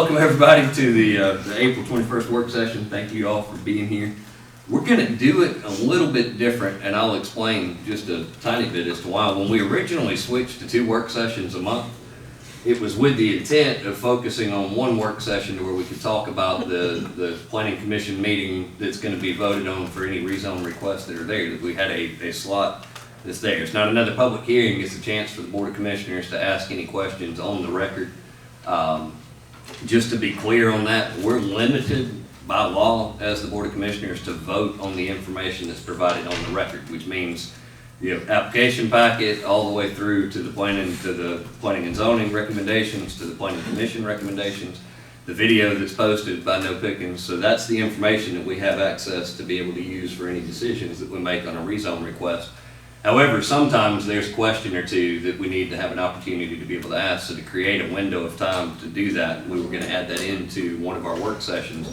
welcome everybody to the April 21st work session. Thank you all for being here. We're going to do it a little bit different, and I'll explain just a tiny bit as to why. When we originally switched to 2 work sessions a month, it was with the intent of focusing on one work session where we could talk about the planning commission meeting that's going to be voted on for any rezone requests that are there, that we had a slot that's there. It's not another public hearing, it's a chance for the Board of Commissioners to ask any questions on the record. Just to be clear on that, we're limited by law as the Board of Commissioners to vote on the information that's provided on the record, which means application packet all the way through to the planning and zoning recommendations, to the planning commission recommendations, the video that's posted by No Pickens. So that's the information that we have access to be able to use for any decisions that we make on a rezone request. However, sometimes there's a question or two that we need to have an opportunity to be able to ask. So to create a window of time to do that, we were going to add that into one of our work sessions.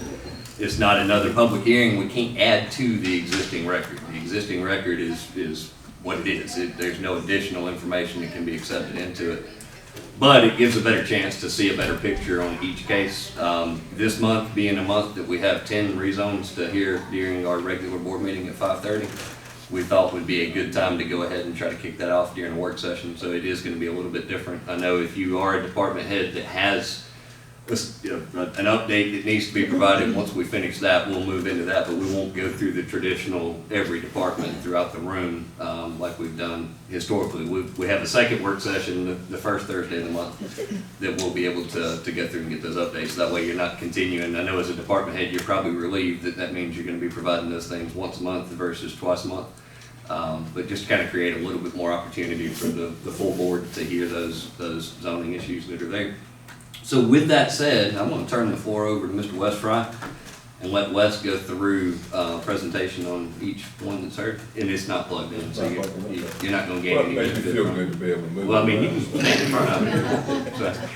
It's not another public hearing. We can't add to the existing record. The existing record is what it is. There's no additional information that can be accepted into it. But it gives a better chance to see a better picture on each case. This month being a month that we have 10 rezones to hear during our regular board meeting at 5:30. We thought would be a good time to go ahead and try to kick that off during a work session. So it is going to be a little bit different. I know if you are a department head that has an update that needs to be provided, once we finish that, we'll move into that, but we won't go through the traditional every department throughout the room like we've done historically. We have a second work session the first Thursday of the month that we'll be able to go through and get those updates. That way you're not continuing. I know as a department head, you're probably relieved that that means you're going to be providing those things once a month versus twice a month. But just kind of create a little bit more opportunity for the full board to hear those zoning issues that are there. So with that said, I'm going to turn the floor over to Mr. Wes Fry and let Wes go through a presentation on each one that's heard. And it's not plugged in, so you're not going to gain any benefit. It feel good to be able to move. Well, I mean, you can stand in front of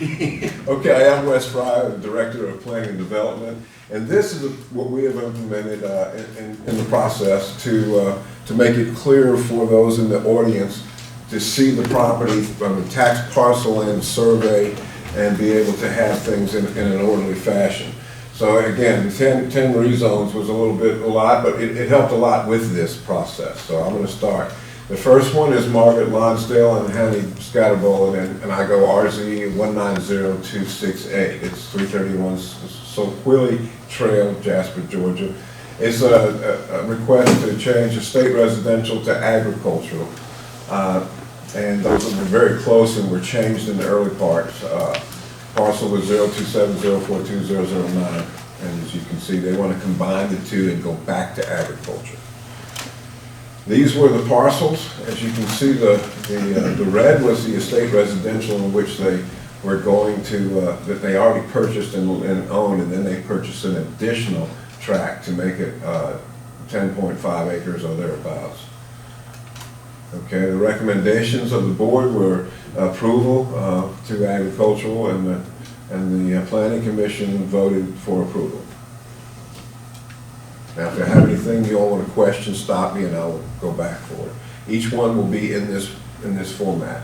it. Okay, I'm Wes Fry, the Director of Planning and Development. And this is what we have implemented in the process to make it clear for those in the audience to see the property from the tax parcel and survey and be able to have things in an orderly fashion. So again, the 10 rezones was a lot, but it helped a lot with this process. So I'm going to start. The first one is Margaret Lonsdale and Hanny Scatterbowl, and I go RZ 190268. It's 331 Soquilly Trail, Jasper, Georgia. It's a request to change a state residential to agricultural. And those are very close and were changed in the early parts. Parcel was 027042009, and as you can see, they want to combine the two and go back to agriculture. These were the parcels. As you can see, the red was the estate residential in which they were going to, that they already purchased and owned, and then they purchased an additional tract to make it 10.5 acres or thereabouts. Okay, the recommendations of the board were approval to agricultural, and the planning commission voted for approval. Now, if you have anything you all want to question, stop me and I'll go back for it. Each one will be in this format.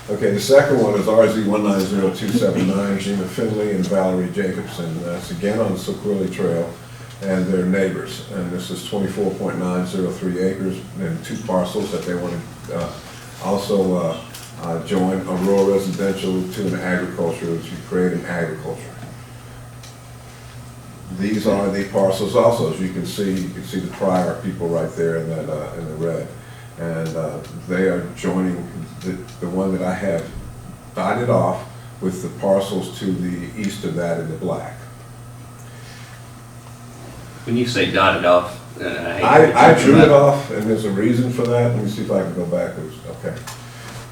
Okay, the second one is RZ 190279, Gina Finley and Valerie Jacobson. That's again on the Soquilly Trail, and their neighbors. And this is 24.903 acres and 2 parcels that they want to also join a rural residential to an agriculture, to create an agriculture. These are the parcels also, as you can see the prior people right there in that in the red. And they are joining the one that I have dotted off with the parcels to the east of that in the black. When you say dotted off, I drew it off, and there's a reason for that. Let me see if I can go backwards. Okay.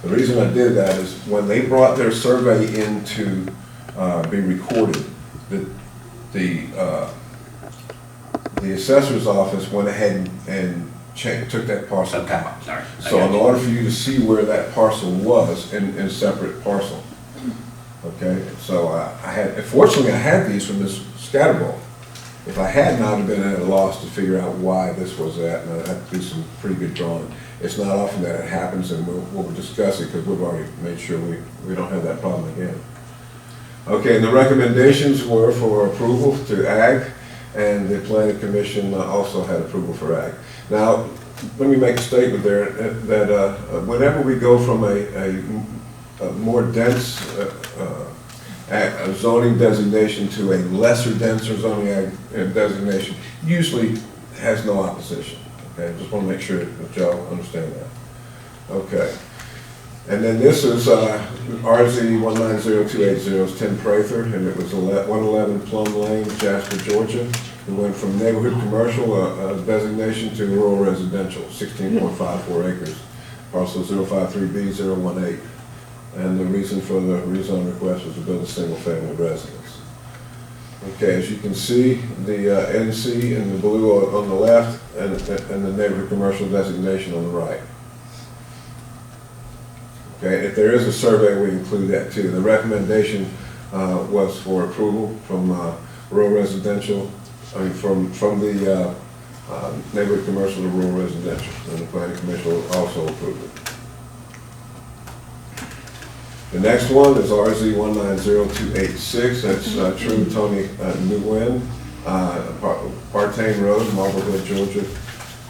The reason I did that is when they brought their survey in to be recorded, the assessor's office went ahead and took that parcel out. Sorry. So in order for you to see where that parcel was in a separate parcel. Okay, so fortunately I had these from this Scatterbowl. If I had not, I'd been at a loss to figure out why this was that, and I'd have to do some pretty good drawing. It's not often that it happens, and we'll discuss it because we've already made sure we don't have that problem again. Okay, and the recommendations were for approval to ag, and the planning commission also had approval for ag. Now, let me make a statement there that whenever we go from a more dense zoning designation to a lesser denser zoning designation, usually has no opposition. Okay, just want to make sure that y'all understand that. Okay. And then this is RZ 190280, it's Tim Prather, and it was 111 Plum Lane, Jasper, Georgia. It went from neighborhood commercial designation to rural residential, 16.54 acres, parcel 053B018. And the reason for the rezone request was to build a single family residence. Okay, as you can see, the NC in the blue on the left and the neighborhood commercial designation on the right. Okay, if there is a survey, we include that too. The recommendation was for approval from rural residential, from the neighborhood commercial to rural residential, and the planning commission also approved it. The next one is RZ 190286. That's True Tony Nguyen, Partain Road, Marblehead, Georgia.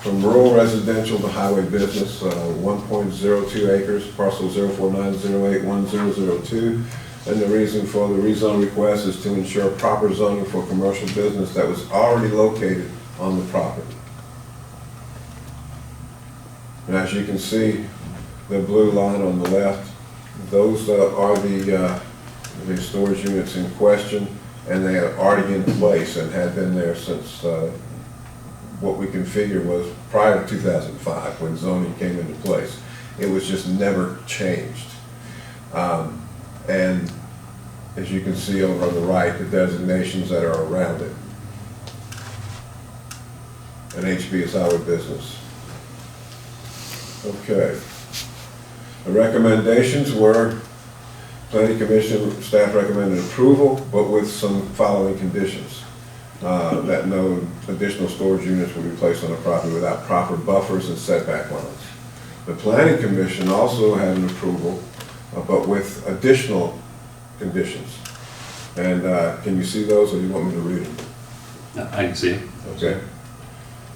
From rural residential to highway business, 1.02 acres, parcel 049081002. And the reason for the rezone request is to ensure proper zoning for commercial business that was already located on the property. And as you can see, the blue line on the left, those are the storage units in question, and they are already in place and had been there since what we can figure was prior to 2005 when zoning came into place. It was just never changed. And as you can see over on the right, the designations that are around it. And HB is highway business. Okay. The recommendations were, Planning Commission staff recommended approval, but with some following conditions. That no additional storage units will be placed on the property without proper buffers and setback lines. The Planning Commission also had an approval, but with additional conditions. And can you see those, or do you want me to read them? I can see it. Okay.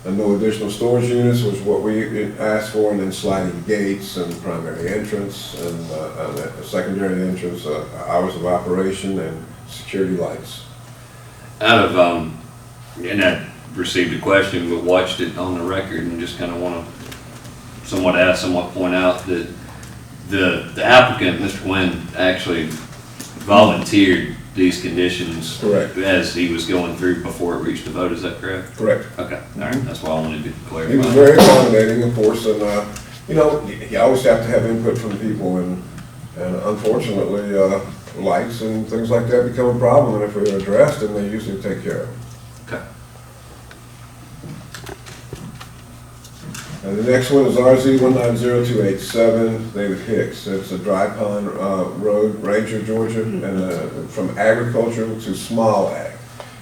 And no additional storage units was what we asked for, and then sliding gates and primary entrance and a secondary entrance, hours of operation and security lights. Out of, and I received a question, but watched it on the record and just kind of want to somewhat ask, somewhat point out that the applicant, Mr. Quinn, actually volunteered these conditions. Correct. As he was going through before it reached the vote. Is that correct? Correct. Okay. All right. That's why I wanted to clarify. He was very accommodating, of course, and you know, you always have to have input from people, and unfortunately, lights and things like that become a problem, and if they're addressed, then they usually take care of them. Okay. And the next one is RZ 190287, David Hicks. It's a Dry Pond Road, Ranger, Georgia, and from agricultural to small ag.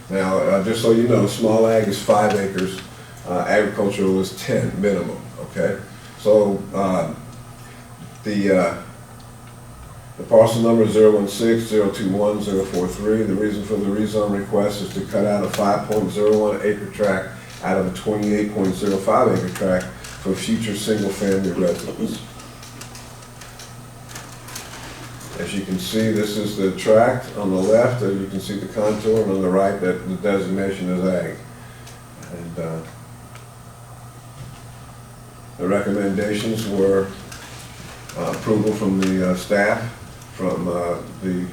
Now, just so you know, small ag is 5 acres, agricultural is 10 minimum, okay? So the parcel number is 016-021-043. The reason for the rezone request is to cut out a 5.01 acre tract out of a 28.05 acre tract for future single-family residents. As you can see, this is the tract on the left, and you can see the contour, and on the right, that the designation is ag. And the recommendations were approval from the staff, from the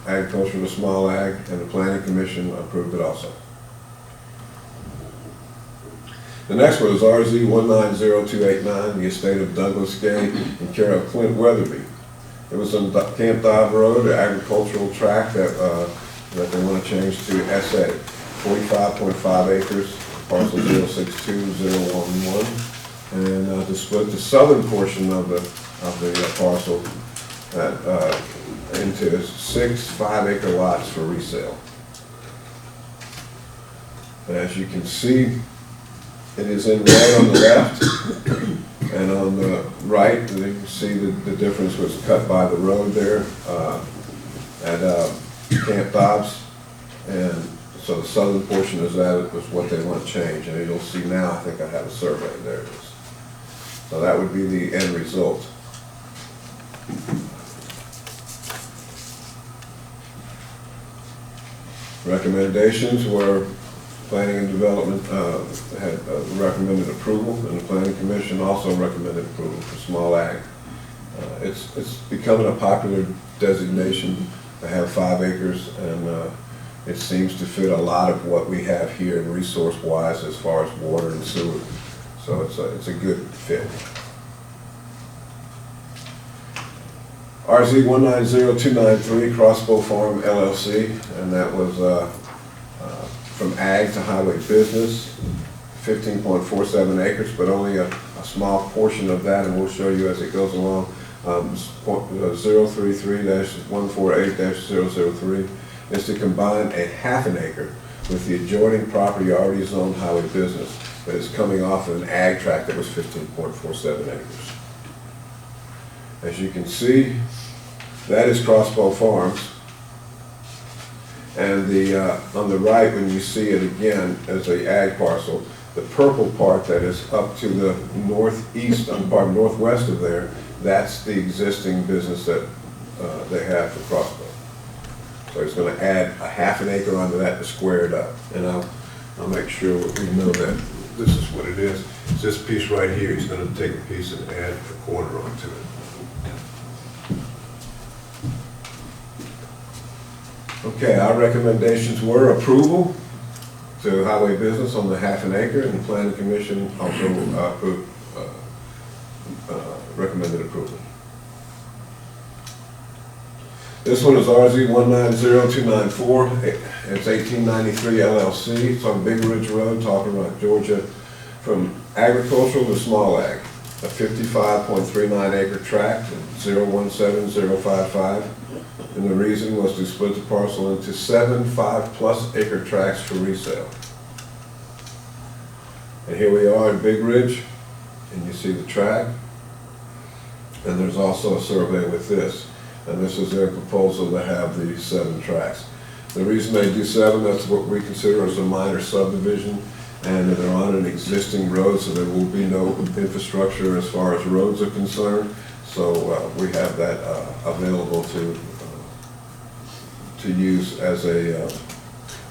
agricultural to small ag, and the planning commission approved it also. The next one is RZ 190289, the estate of Douglas Gay in care of Clint Weatherby. It was on Camp Dive Road, an agricultural tract that they want to change to SA, 45.5 acres, parcel 062011, and to split the southern portion of the parcel into 6 5-acre lots for resale. And as you can see, it is in red on the left, and on the right, you can see the difference was cut by the road there. Camp Dobbs, and so the southern portion is that was what they want to change, and you'll see now, I think I have a survey, there it is. So that would be the end result. Recommendations were Planning and Development had recommended approval, and the Planning Commission also recommended approval for small ag. It's becoming a popular designation. They have 5 acres, and it seems to fit a lot of what we have here resource-wise as far as water and sewer. So it's a good fit. RZ 190293, Crossbow Farm LLC, and that was from ag to highway business, 15.47 acres, but only a small portion of that, and we'll show you as it goes along. 033-148-003 is to combine a half an acre with the adjoining property already zoned highway business, but it's coming off of an ag tract that was 15.47 acres. As you can see, that is Crossbow Farms. And on the right, when you see it again as a ag parcel, the purple part that is up to the northeast, northwest of there, that's the existing business that they have for Crossbow. So he's going to add a half an acre onto that to square it up. And I'll make sure we know that this is what it is. It's this piece right here. He's going to take a piece and add a corner onto it. Okay, our recommendations were approval to highway business on the half an acre, and the Planning Commission also recommended approval. This one is RZ 190294. It's 1893 LLC. It's on Big Ridge Road, talking about Georgia, from agricultural to small ag. A 55.39 acre tract, 017055. And the reason was to split the parcel into 7 5+ acre tracts for resale. And here we are in Big Ridge, and you see the tract. And there's also a survey with this. And this is their proposal to have the 7 tracts. The reason they do 7, that's what we consider as a minor subdivision, and they're on an existing road, so there will be no infrastructure as far as roads are concerned. So we have that available to use as a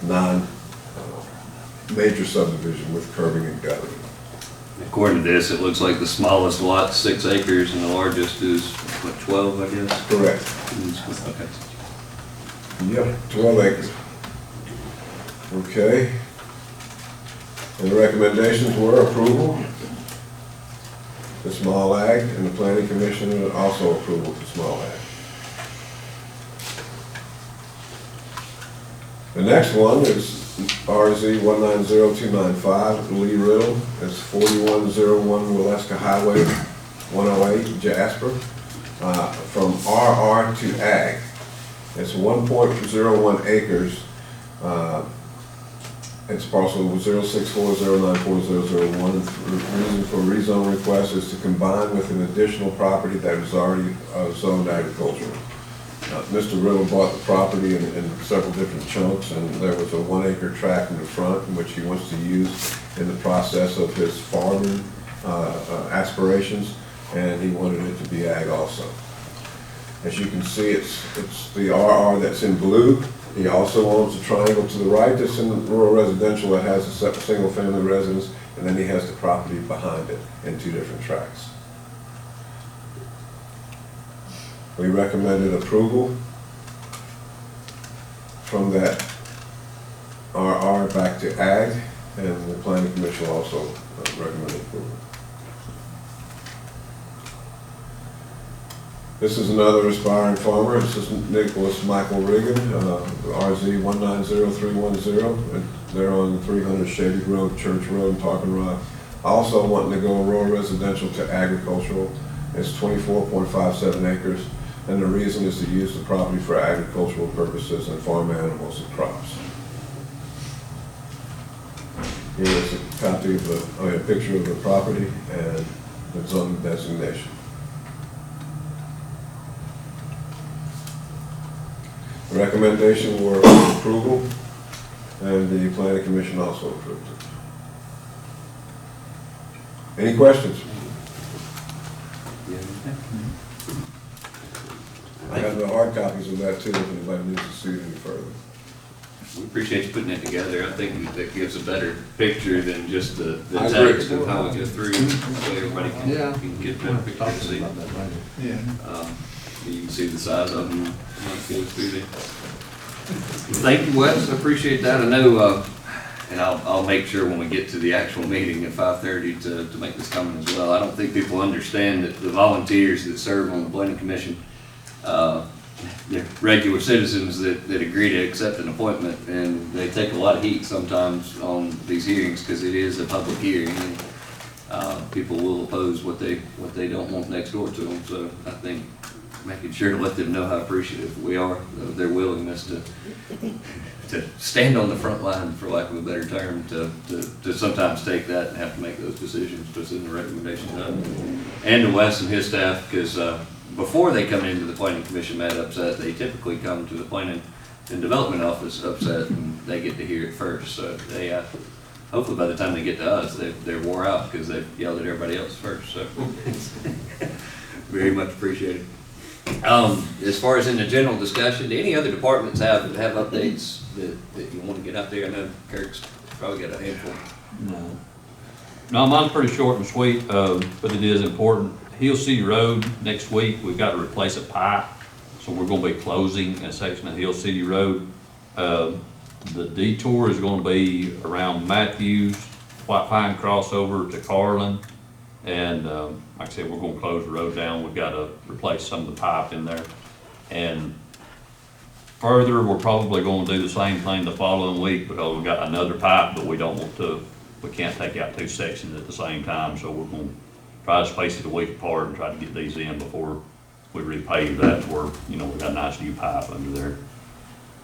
non-major subdivision with curbing and guttering. According to this, it looks like the smallest lot's 6 acres and the largest is, what, 12, I guess? Correct. Okay. Yep, 12 acres. Okay. And the recommendations were approval, the small ag, and the Planning Commission also approval for small ag. The next one is RZ 190295, Lee Riddle. It's 4101 Waleska Highway 108, Jasper. From RR to ag. It's 1.01 acres. It's parcel 064094001. The reason for rezone request is to combine with an additional property that is already zoned agricultural. Mr. Riddle bought the property in several different chunks, and there was a 1 acre tract in the front in which he wants to use in the process of his farming aspirations, and he wanted it to be ag also. As you can see, it's the RR that's in blue. He also owns a triangle to the right that's in the rural residential that has a single family residence, and then he has the property behind it in 2 different tracts. We recommended approval from that RR back to ag, and the Planning Commission also recommended approval. This is another aspiring farmer. This is Nicholas Michael Riggin, RZ 190310. They're on 300 Shady Road, Church Road, in Talking Rock. Also wanting to go rural residential to agricultural. It's 24.57 acres. And the reason is to use the property for agricultural purposes and farm animals and crops. Here is a copy of a picture of the property and the zoning designation. The recommendation were approval, and the planning commission also approved it. Any questions? I have the hard copies of that too, if anybody needs to see it any further. We appreciate you putting it together. I think that gives a better picture than just the I agree. text of how it goes through, so everybody can get a better picture to see. Yeah. You can see the size of them when it goes through there. Thank you, Wes, I appreciate that. I know, and I'll make sure when we get to the actual meeting at 5:30 to make this comment as well. I don't think people understand that the volunteers that serve on the planning commission, they're regular citizens that agree to accept an appointment, and they take a lot of heat sometimes on these hearings because it is a public hearing. And, people will oppose what they don't want next door to them. So I think making sure to let them know how appreciative we are of their willingness to stand on the front line, for lack of a better term, to sometimes take that and have to make those decisions to send the recommendation up. And to Wes and his staff, because before they come into the planning commission mad upset, they typically come to the planning and development office upset, and they get to hear it first. So they, hopefully by the time they get to us, they're wore out because they've yelled at everybody else first. So very much appreciated. As far as in the general discussion, do any other departments have updates that you want to get out there? I know Kirk's probably got a handful. No, mine's pretty short and sweet, but it is important. Hill City Road, next week, we've got to replace a pipe, so we're gonna be closing a section of Hill City Road. The detour is gonna be around Matthews, White Pine crossover to Carlin, and like I said, we're gonna close the road down. We've got to replace some of the pipe in there. And further, we're probably gonna do the same thing the following week, because we've got another pipe that we don't want to, we can't take out two sections at the same time, so we're gonna try to space it a week apart and try to get these in before we repave that, where, you know, we got a nice new pipe under there.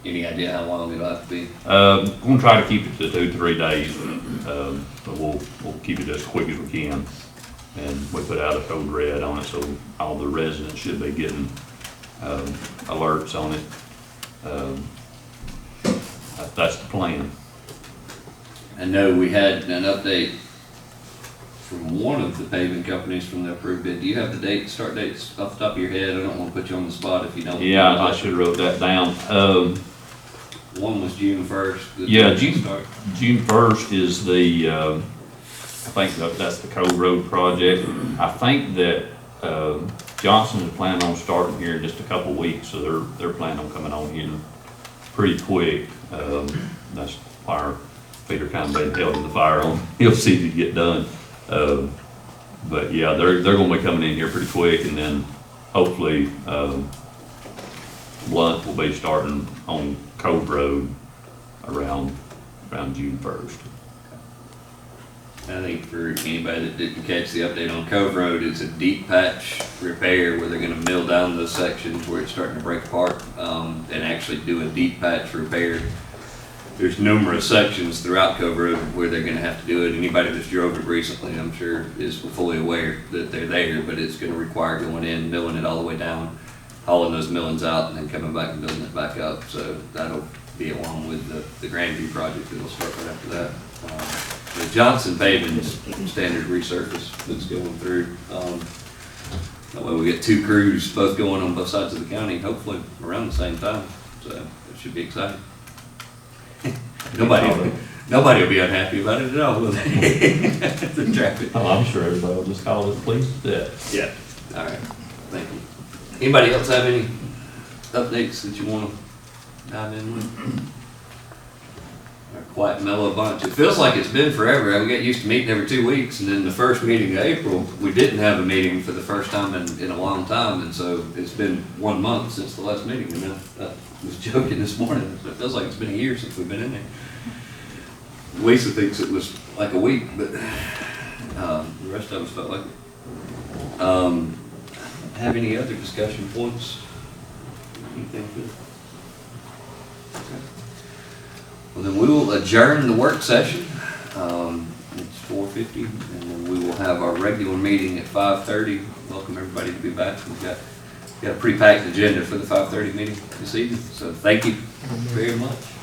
Any idea how long it'll have to be? We're gonna try to keep it to 2 to 3 days, but we'll keep it as quick as we can. And we put out a code red on it, so all the residents should be getting alerts on it. That's the plan. I know we had an update from one of the paving companies from the approved bid. Do you have the start dates off the top of your head? I don't want to put you on the spot if you don't. Yeah, I should have wrote that down. One was June 1st. Yeah, June 1st is the, I think that's the Cove Road project. I think that Johnson is planning on starting here in just a couple of weeks, so they're planning on coming on here pretty quick. That's why our feet are kind of being held to the fire on. He'll see it get done. But yeah, they're going to be coming in here pretty quick, and then hopefully Blunt will be starting on Cove Road around June 1st. I think for anybody that didn't catch the update on Cove Road, it's a deep patch repair where they're gonna mill down those sections where it's starting to break apart, and actually do a deep patch repair. There's numerous sections throughout Cove Road where they're gonna have to do it. Anybody that's drove it recently, I'm sure, is fully aware that they're there, but it's gonna require going in, milling it all the way down, hauling those millings out, and then coming back and building it back up. So that'll be along with the Grandview project that'll start right after that. The Johnson paving's standard resurface that's going through. That way we get two crews both going on both sides of the county, hopefully around the same time. So it should be exciting. Nobody will be unhappy about it at all, will they? The traffic. Oh, I'm sure everybody will just call it pleased to death. Yeah. All right. Thank you. Anybody else have any updates that you want to dive in with? Quite mellow bunch. It feels like it's been forever. We got used to meeting every 2 weeks, and then the first meeting of April, we didn't have a meeting for the first time in a long time, and so it's been 1 month since the last meeting. And I was joking this morning. It feels like it's been a year since we've been in there. Lisa thinks it was like a week, but the rest of us felt like it. Have any other discussion points? Anything good? Okay. Well, then we will adjourn the work session. It's 4:50, and then we will have our regular meeting at 5:30. Welcome everybody to be back. We've got got a pretty packed agenda for the 5:30 meeting this evening, so thank you very much.